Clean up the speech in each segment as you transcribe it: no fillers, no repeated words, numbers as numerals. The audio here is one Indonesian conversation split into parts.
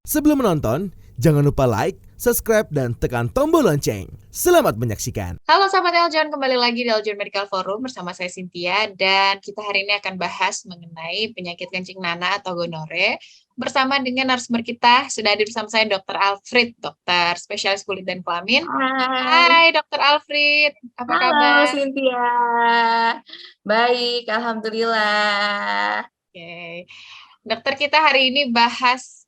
Sebelum menonton, jangan lupa like, subscribe, dan tekan tombol lonceng. Selamat menyaksikan. Halo sahabat Eljon, kembali lagi di Eljon Medical Forum bersama saya Cynthia dan kita hari ini akan bahas mengenai penyakit kencing nanah atau gonore bersama dengan narasumber kita. Sudah hadir bersama saya Dr. Alfred, dokter spesialis kulit dan kelamin. Hai, Hai Dr. Alfred, apa halo kabar? Cynthia. Baik, alhamdulillah. Oke. Dokter, kita hari ini bahas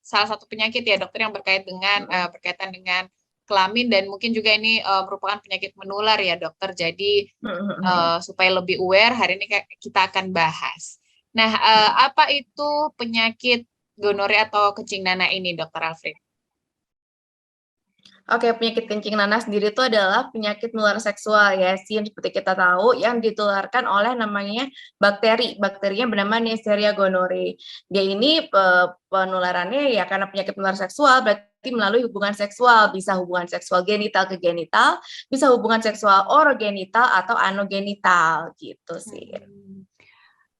salah satu penyakit ya dokter yang berkaitan dengan kelamin dan mungkin juga ini merupakan penyakit menular ya dokter. Jadi supaya lebih aware hari ini kita akan bahas. Nah, apa itu penyakit gonore atau kencing nanah ini dokter Alfred? Oke, penyakit kencing nanah sendiri itu adalah penyakit menular seksual ya, sih seperti kita tahu yang ditularkan oleh namanya bakteri. Bakterinya bernama Neisseria gonorrhoeae. Dia ini penularannya ya karena penyakit menular seksual berarti melalui hubungan seksual, bisa hubungan seksual genital ke genital, bisa hubungan seksual orogenital atau anogenital gitu sih.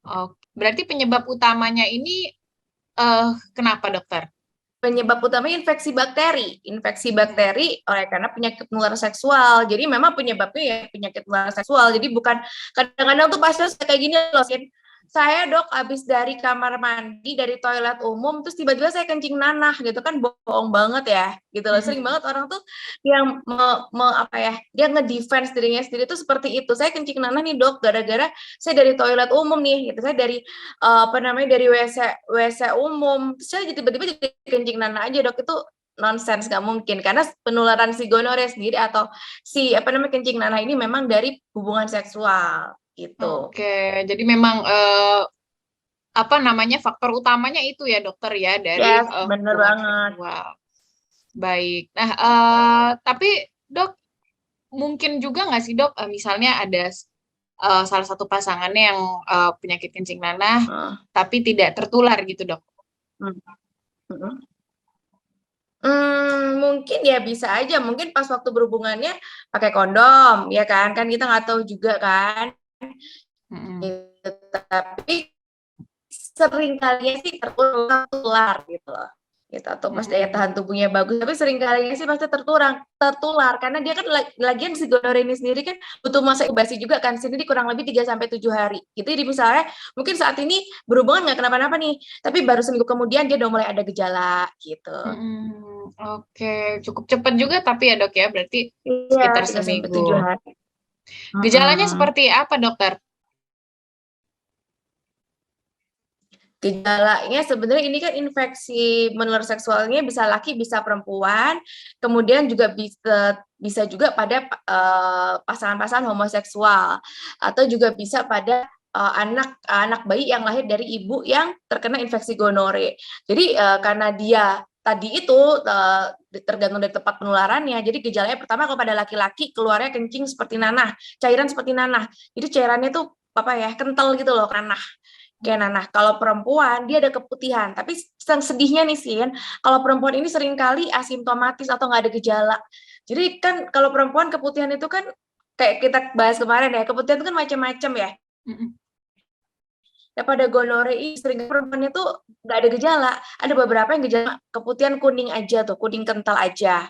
Oh, berarti penyebab utamanya ini kenapa dokter? Penyebab utamanya infeksi bakteri oleh karena penyakit menular seksual. Jadi memang penyebabnya ya penyakit menular seksual. Jadi bukan kadang-kadang tuh pasien kayak gini loh, saya dok abis dari kamar mandi dari toilet umum terus tiba-tiba saya kencing nanah gitu kan, bohong banget ya gitu loh. Sering banget orang tuh yang dia ngedefense dirinya sendiri tuh seperti itu. Saya kencing nanah nih dok gara-gara saya dari toilet umum nih gitu, saya dari dari WC umum terus saya tiba-tiba jadi kencing nanah aja dok. Itu nonsense, nggak mungkin, karena penularan si gonore sendiri atau si kencing nanah ini memang dari hubungan seksual gitu. Oke, jadi memang faktor utamanya itu ya dokter ya dari Yes, bener hubungan banget. seksual. Baik. Nah, tapi dok mungkin juga nggak sih dok, misalnya ada salah satu pasangannya yang penyakit kencing nanah tapi tidak tertular gitu dok? Mungkin ya bisa aja, mungkin pas waktu berhubungannya pakai kondom, ya kan kita nggak tahu juga kan. Gitu. Tapi sering kalinya sih tertular gitu loh. Gitu, atau pas daya tahan tubuhnya bagus, tapi sering kalinya sih pasti tertular karena dia kan lagian si gonore ini sendiri kan butuh masa inkubasi juga kan, sendiri kurang lebih 3-7 hari. Gitu, jadi misalnya mungkin saat ini berhubungan nggak kenapa-napa nih, tapi baru seminggu kemudian dia udah mulai ada gejala gitu. Oke, cukup cepat juga tapi ya dok ya, berarti Iya, sekitar 3-7 seminggu. hari. Gejalanya seperti apa dokter? Gejalanya sebenarnya ini kan infeksi menular seksualnya bisa laki bisa perempuan, kemudian juga bisa juga pada pasangan-pasangan homoseksual, atau juga bisa pada anak bayi yang lahir dari ibu yang terkena infeksi gonore. Jadi karena dia tadi itu tergantung dari tempat penularannya. Jadi gejalanya pertama kalau pada laki-laki keluarnya kencing seperti nanah, cairan seperti nanah. Jadi cairannya tuh kental gitu loh, nanah. Kayak nanah. Kalau perempuan dia ada keputihan, tapi yang sedihnya nih sih, kalau perempuan ini seringkali asimptomatis atau nggak ada gejala. Jadi kan kalau perempuan keputihan itu kan kayak kita bahas kemarin ya, keputihan itu kan macam-macam ya. Ya pada gonore ini sering perempuannya tuh nggak ada gejala, ada beberapa yang gejala keputihan kuning aja tuh, kuning kental aja.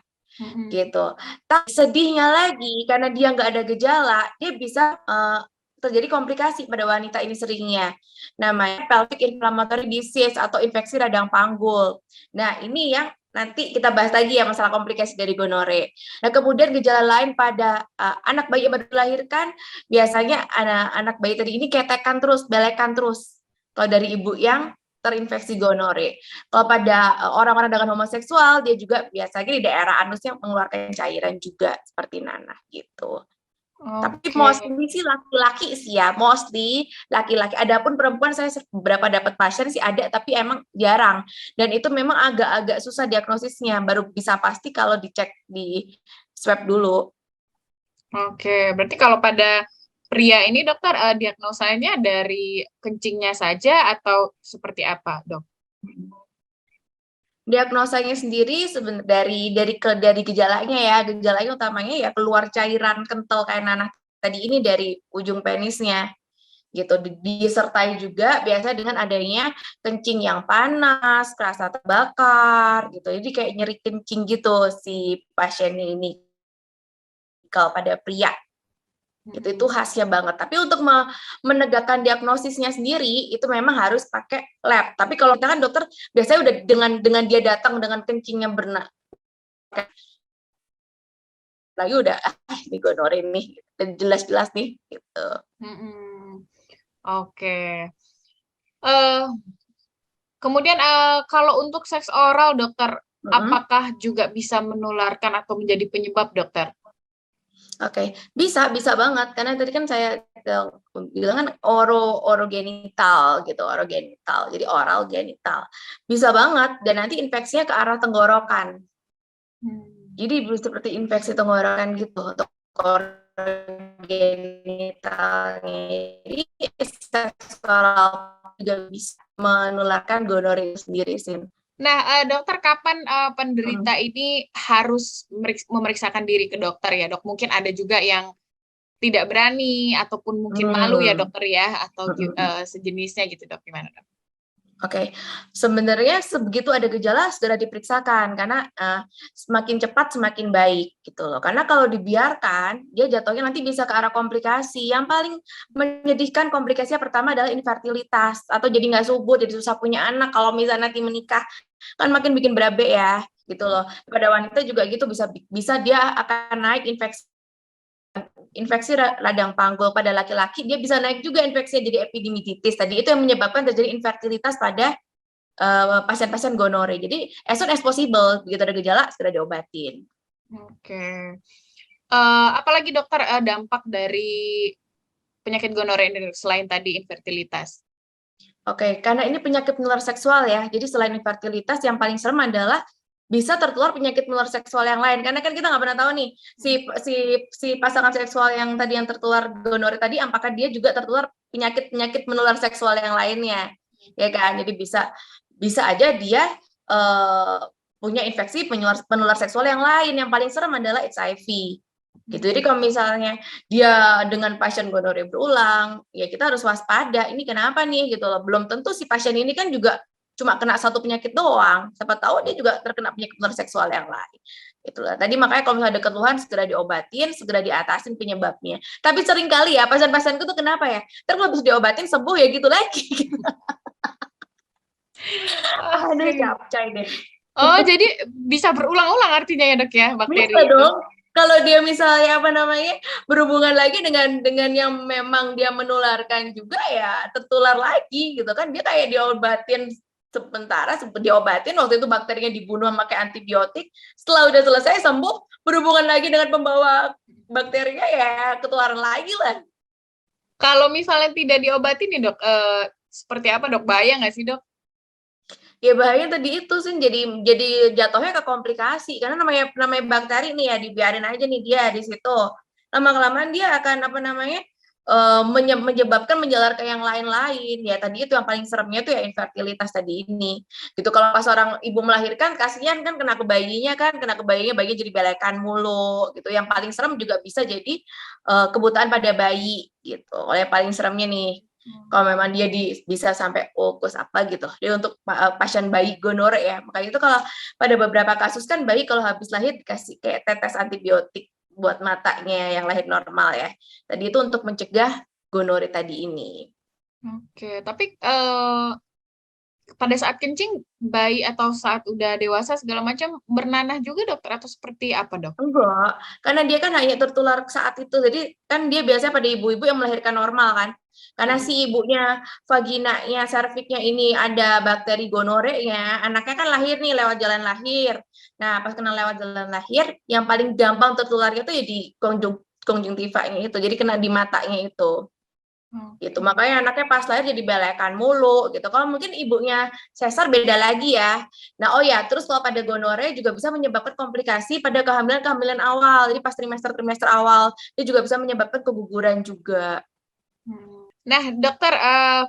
Gitu. Tapi sedihnya lagi karena dia nggak ada gejala, dia bisa terjadi komplikasi pada wanita ini seringnya. Namanya pelvic inflammatory disease atau infeksi radang panggul. Nah, ini yang nanti kita bahas lagi ya masalah komplikasi dari gonore. Nah, kemudian gejala lain pada anak bayi yang baru dilahirkan, biasanya anak bayi tadi ini ketekan terus, belekan terus. Kalau dari ibu yang terinfeksi gonore. Kalau pada orang-orang dengan homoseksual, dia juga biasanya di daerah anusnya mengeluarkan cairan juga seperti nanah gitu. Tapi mostly sih laki-laki sih ya, mostly laki-laki. Adapun perempuan saya beberapa dapat pasien sih ada, tapi emang jarang. Dan itu memang agak-agak susah diagnosisnya, baru bisa pasti kalau dicek di swab dulu. Oke, berarti kalau pada pria ini dokter diagnosanya dari kencingnya saja atau seperti apa dok? Diagnosanya sendiri sebenarnya dari gejalanya utamanya ya keluar cairan kental kayak nanah tadi ini dari ujung penisnya gitu. Disertai juga biasanya dengan adanya kencing yang panas, kerasa terbakar gitu. Jadi kayak nyeri kencing gitu si pasiennya ini kalau pada pria. Itu khasnya banget. Tapi untuk menegakkan diagnosisnya sendiri itu memang harus pakai lab. Tapi kalau kita kan dokter biasanya udah dengan dia datang dengan kencingnya lagi udah ini gonore nih, jelas-jelas nih gitu. Oke. Kemudian kalau untuk seks oral, dokter, apakah juga bisa menularkan atau menjadi penyebab, dokter? Oke, bisa banget karena tadi kan saya bilang kan orogenital gitu, orogenital. Jadi oral genital. Bisa banget dan nanti infeksinya ke arah tenggorokan. Jadi seperti infeksi tenggorokan gitu untuk orogenitalnya. Jadi seks oral juga bisa menularkan gonorrea sendiri sih. Nah, dokter, kapan penderita ini harus memeriksakan diri ke dokter ya, dok? Mungkin ada juga yang tidak berani ataupun mungkin malu ya, dokter ya, atau sejenisnya gitu, dok. Gimana, dok? Oke, sebenarnya sebegitu ada gejala segera diperiksakan karena semakin cepat semakin baik gitu loh. Karena kalau dibiarkan dia jatuhnya nanti bisa ke arah komplikasi. Yang paling menyedihkan komplikasinya pertama adalah infertilitas atau jadi nggak subur, jadi susah punya anak kalau misalnya nanti menikah kan makin bikin berabe ya gitu loh. Pada wanita juga gitu bisa dia akan naik infeksi radang panggul. Pada laki-laki dia bisa naik juga infeksinya jadi epididimitis. Tadi itu yang menyebabkan terjadi infertilitas pada pasien-pasien gonore. Jadi as soon as possible begitu ada gejala segera diobatin. Oke. Apalagi, dokter, dampak dari penyakit gonore ini selain tadi infertilitas? Oke, karena ini penyakit menular seksual ya. Jadi selain infertilitas yang paling serem adalah bisa tertular penyakit menular seksual yang lain karena kan kita nggak pernah tahu nih si pasangan seksual yang tadi yang tertular gonore tadi apakah dia juga tertular penyakit menular seksual yang lainnya ya kan. Jadi bisa aja dia punya infeksi penular seksual yang lain. Yang paling serem adalah HIV gitu. Jadi kalau misalnya dia dengan pasien gonore berulang ya kita harus waspada, ini kenapa nih gitu loh. Belum tentu si pasien ini kan juga cuma kena satu penyakit doang, siapa tahu dia juga terkena penyakit menular seksual yang lain. Itulah tadi makanya kalau misalnya ada keluhan segera diobatin, segera diatasin penyebabnya. Tapi sering kali ya pasien-pasienku tuh kenapa ya? Terus kalau bisa diobatin sembuh ya gitu lagi. Aduh capcay deh. Oh, jadi bisa berulang-ulang artinya ya, dok ya, bakteri bisa itu? dong. Kalau dia misalnya berhubungan lagi dengan yang memang dia menularkan juga ya tertular lagi gitu kan. Dia kayak diobatin sementara diobatin waktu itu bakterinya dibunuh pakai antibiotik, setelah udah selesai sembuh berhubungan lagi dengan pembawa bakterinya ya ketularan lagi lah. Kalau misalnya tidak diobatin nih, dok, seperti apa, dok? Bahaya nggak sih, dok? Ya bahaya tadi itu sih jadi jatuhnya ke komplikasi karena namanya bakteri nih ya dibiarin aja nih dia di situ lama-kelamaan dia akan menyebabkan menjalar ke yang lain-lain ya. Tadi itu yang paling seremnya tuh ya infertilitas tadi ini gitu. Kalau pas orang ibu melahirkan kasihan kan kena ke bayinya bayinya jadi belekan mulu gitu. Yang paling serem juga bisa jadi kebutaan pada bayi gitu. Oleh paling seremnya nih kalau memang dia bisa sampai ulkus apa gitu. Dia untuk pasien bayi gonore ya. Makanya itu kalau pada beberapa kasus kan bayi kalau habis lahir dikasih kayak tetes antibiotik buat matanya yang lahir normal ya. Tadi itu untuk mencegah gonore tadi ini. Oke, tapi pada saat kencing bayi atau saat udah dewasa segala macam bernanah juga, dokter, atau seperti apa, dok? Enggak, karena dia kan hanya tertular saat itu. Jadi kan dia biasanya pada ibu-ibu yang melahirkan normal kan. Karena si ibunya vaginanya, serviknya ini ada bakteri gonore-nya, anaknya kan lahir nih lewat jalan lahir. Nah, pas kena lewat jalan lahir, yang paling gampang tertularnya itu ya di konjungtivanya itu. Jadi kena di matanya itu. Gitu. Makanya anaknya pas lahir jadi belekan mulu gitu. Kalau mungkin ibunya sesar beda lagi ya. Nah, terus kalau pada gonore juga bisa menyebabkan komplikasi pada kehamilan awal. Jadi pas trimester awal dia juga bisa menyebabkan keguguran juga. Nah, dokter,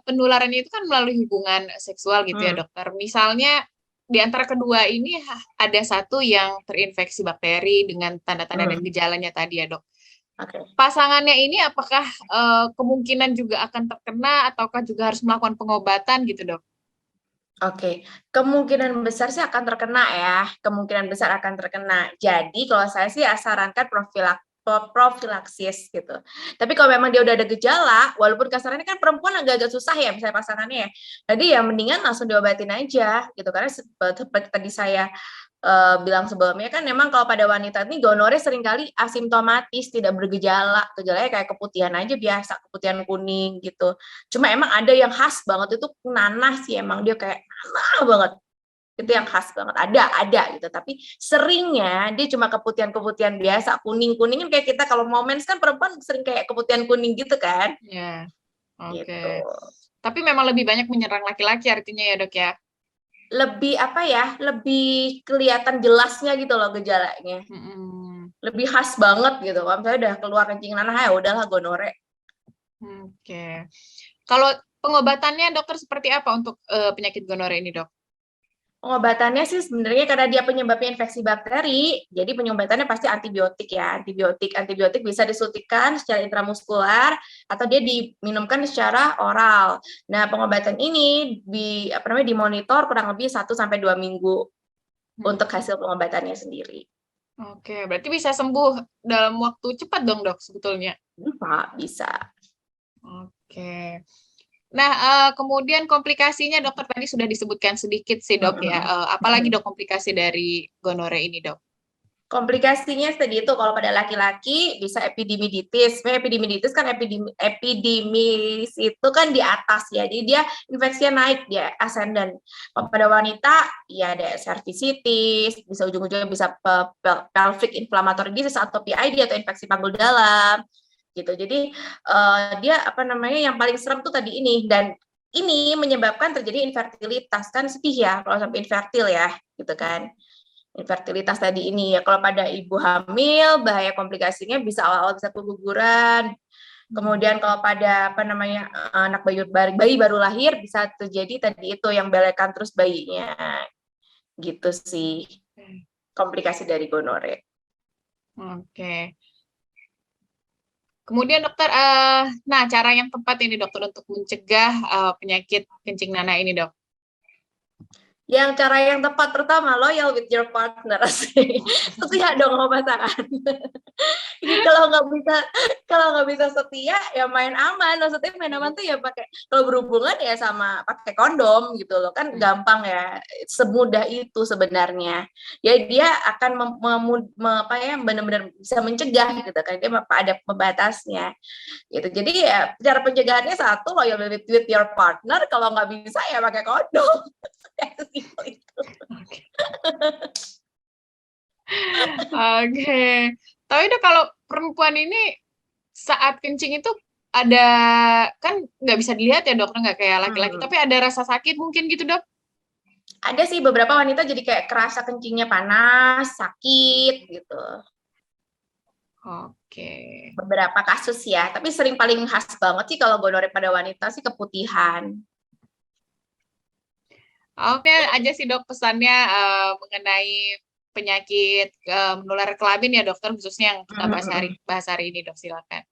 penularannya itu kan melalui hubungan seksual gitu ya, dokter. Misalnya di antara kedua ini ada satu yang terinfeksi bakteri dengan tanda-tanda dan gejalanya tadi ya, dok. Oke. pasangannya ini apakah kemungkinan juga akan terkena ataukah juga harus melakukan pengobatan gitu, Dok? Oke, kemungkinan besar sih akan terkena ya, kemungkinan besar akan terkena. Jadi kalau saya sih sarankan profilaksis gitu. Tapi kalau memang dia udah ada gejala, walaupun kasarnya kan perempuan agak-agak susah ya misalnya pasangannya ya. Jadi ya mendingan langsung diobatin aja gitu karena seperti tadi saya bilang sebelumnya kan memang kalau pada wanita ini gonore seringkali asimptomatis, tidak bergejala, gejalanya kayak keputihan aja biasa, keputihan kuning gitu. Cuma emang ada yang khas banget itu nanah sih, emang dia kayak nanah banget. Itu yang khas banget, ada gitu. Tapi seringnya dia cuma keputihan-keputihan biasa, kuning-kuning kan kayak kita kalau mau mens kan perempuan sering kayak keputihan kuning gitu kan. Ya, Gitu. oke. Tapi memang lebih banyak menyerang laki-laki artinya ya, Dok ya? Lebih apa ya? Lebih kelihatan jelasnya gitu loh gejalanya. Mm-mm. Lebih khas banget gitu. Kalau misalnya udah keluar kencing nanah ya udahlah gonore. Oke. Kalau pengobatannya dokter seperti apa untuk penyakit gonore ini, Dok? Pengobatannya sih sebenarnya karena dia penyebabnya infeksi bakteri, jadi pengobatannya pasti antibiotik ya. Antibiotik bisa disuntikkan secara intramuskular atau dia diminumkan secara oral. Nah, pengobatan ini dimonitor kurang lebih 1 sampai 2 minggu untuk hasil pengobatannya sendiri. Oke, berarti bisa sembuh dalam waktu cepat dong, Dok, sebetulnya. Bisa. Oke. Nah, kemudian komplikasinya dokter tadi sudah disebutkan sedikit sih, Dok ya. Apalagi Dok komplikasi dari gonore ini, Dok? Komplikasinya tadi itu kalau pada laki-laki bisa epididimitis. Epididimitis kan epidimis itu kan di atas ya. Jadi dia infeksinya naik, dia ascendant. Kalau pada wanita ya ada cervicitis, bisa ujung-ujungnya bisa pelvic inflammatory disease atau PID atau infeksi panggul dalam gitu. Jadi dia yang paling serem tuh tadi ini, dan ini menyebabkan terjadi infertilitas. Kan sedih ya kalau sampai infertil ya gitu kan. Infertilitas tadi ini ya, kalau pada ibu hamil bahaya komplikasinya bisa awal-awal bisa keguguran. Kemudian kalau pada anak bayi baru lahir bisa terjadi tadi itu yang belekan terus bayinya. Gitu sih komplikasi dari gonore. Oke. Kemudian dokter, nah cara yang tepat ini dokter untuk mencegah penyakit kencing nanah ini, Dok? Yang cara yang tepat pertama loyal with your partner sih. Setia dong sama pasangan. Jadi kalau nggak bisa setia ya main aman. Maksudnya main aman tuh ya kalau berhubungan ya sama pakai kondom gitu loh, kan gampang ya, semudah itu sebenarnya. Ya dia akan benar-benar bisa mencegah gitu kan, dia ada pembatasnya gitu. Jadi ya cara pencegahannya satu, loyal with your partner, kalau nggak bisa ya pakai kondom. Oke. Tapi itu kalau perempuan ini saat kencing itu ada, kan nggak bisa dilihat ya dokter, nggak kayak laki-laki, tapi ada rasa sakit mungkin gitu, Dok? Ada sih beberapa wanita jadi kayak kerasa kencingnya panas, sakit gitu. Oke. Beberapa kasus ya, tapi paling khas banget sih kalau gonore pada wanita sih keputihan. Oke aja sih Dok pesannya mengenai penyakit menular kelamin ya dokter, khususnya yang kita bahas hari ini, Dok, silakan.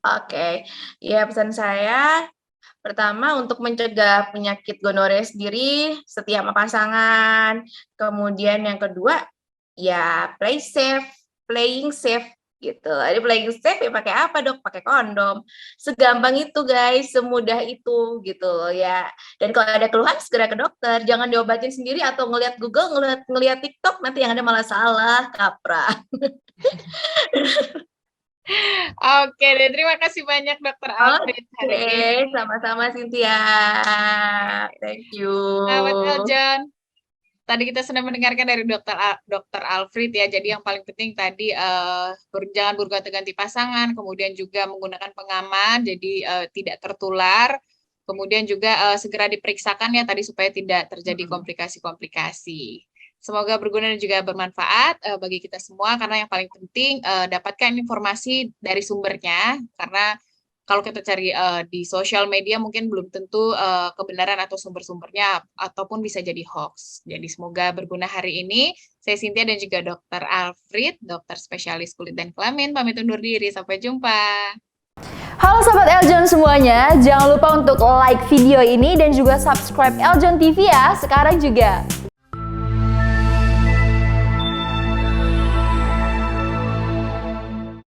Oke, ya pesan saya pertama untuk mencegah penyakit gonore sendiri setia sama pasangan. Kemudian yang kedua ya playing safe gitu. Jadi playing safe ya pakai apa, Dok? Pakai kondom. Segampang itu guys, semudah itu gitu ya. Dan kalau ada keluhan segera ke dokter, jangan diobatin sendiri atau ngelihat Google, ngelihat TikTok, nanti yang ada malah salah kaprah. Oke deh, terima kasih banyak Dokter Alfrid hari ini. Sama-sama Cynthia. Thank you. Selamat Eljon. Tadi kita sudah mendengarkan dari Dokter Alfrid ya. Jadi yang paling penting tadi jangan berganti-ganti pasangan, kemudian juga menggunakan pengaman, jadi tidak tertular. Kemudian juga segera diperiksakan ya tadi supaya tidak terjadi komplikasi-komplikasi. Semoga berguna dan juga bermanfaat bagi kita semua, karena yang paling penting dapatkan informasi dari sumbernya, karena kalau kita cari di sosial media mungkin belum tentu kebenaran atau sumber-sumbernya ataupun bisa jadi hoax. Jadi semoga berguna hari ini. Saya Cynthia dan juga Dr. Alfred, dokter spesialis kulit dan kelamin, pamit undur diri. Sampai jumpa. Halo Sobat Eljon semuanya, jangan lupa untuk like video ini dan juga subscribe Eljon TV ya, sekarang juga.